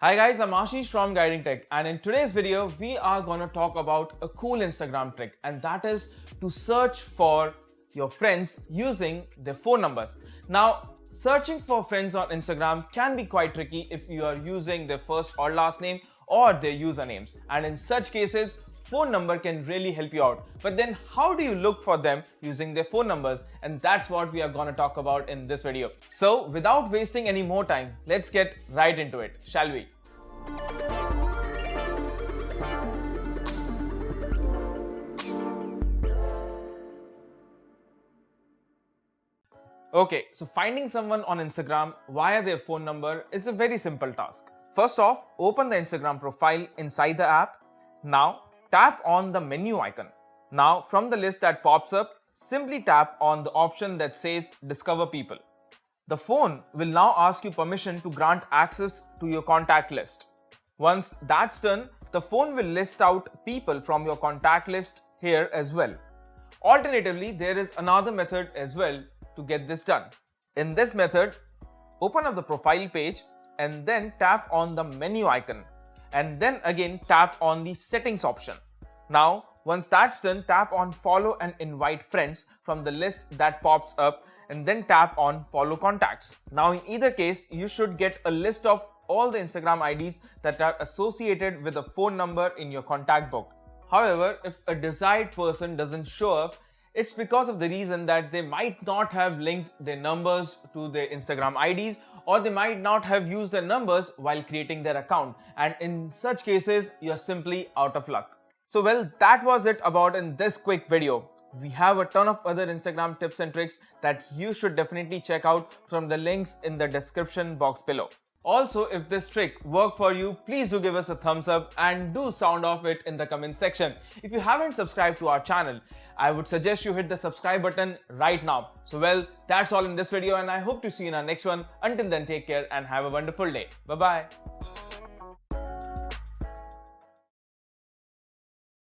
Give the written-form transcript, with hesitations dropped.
Hi guys, I'm Ashish from Guiding Tech, and in today's video we are gonna talk about a cool Instagram trick, and that is to search for your friends using their phone numbers. Now, searching for friends on Instagram can be quite tricky if you are using their first or last name or their usernames, and in such cases phone number can really help you out. But then how do you look for them using their phone numbers? And that's what we are going to talk about in this video. So without wasting any more time, let's get right into it, shall we? Okay, so finding someone on Instagram via their phone number is a very simple task. First off, open the Instagram profile inside the app. Now, tap on the menu icon. Now, from the list that pops up, simply tap on the option that says Discover People. The phone will now ask you permission to grant access to your contact list. Once that's done, the phone will list out people from your contact list here as well. Alternatively, there is another method as well to get this done. In this method, open up the profile page and then tap on the menu icon, and then again tap on the settings option. Now, once that's done, tap on follow and invite friends from the list that pops up, and then tap on follow contacts. Now, in either case, you should get a list of all the Instagram IDs that are associated with a phone number in your contact book. However, if a desired person doesn't show up, it's because of the reason that they might not have linked their numbers to their Instagram IDs, or they might not have used their numbers while creating their account, and in such cases you're simply out of luck. So well, that was it about in this quick video. We have a ton of other Instagram tips and tricks that you should definitely check out from the links in the description box below. Also, if this trick worked for you, please do give us a thumbs up and do sound off it in the comment section. If you haven't subscribed to our channel, I would suggest you hit the subscribe button right now. So well, that's all in this video, and I hope to see you in our next one. Until then, take care and have a wonderful day. Bye-bye.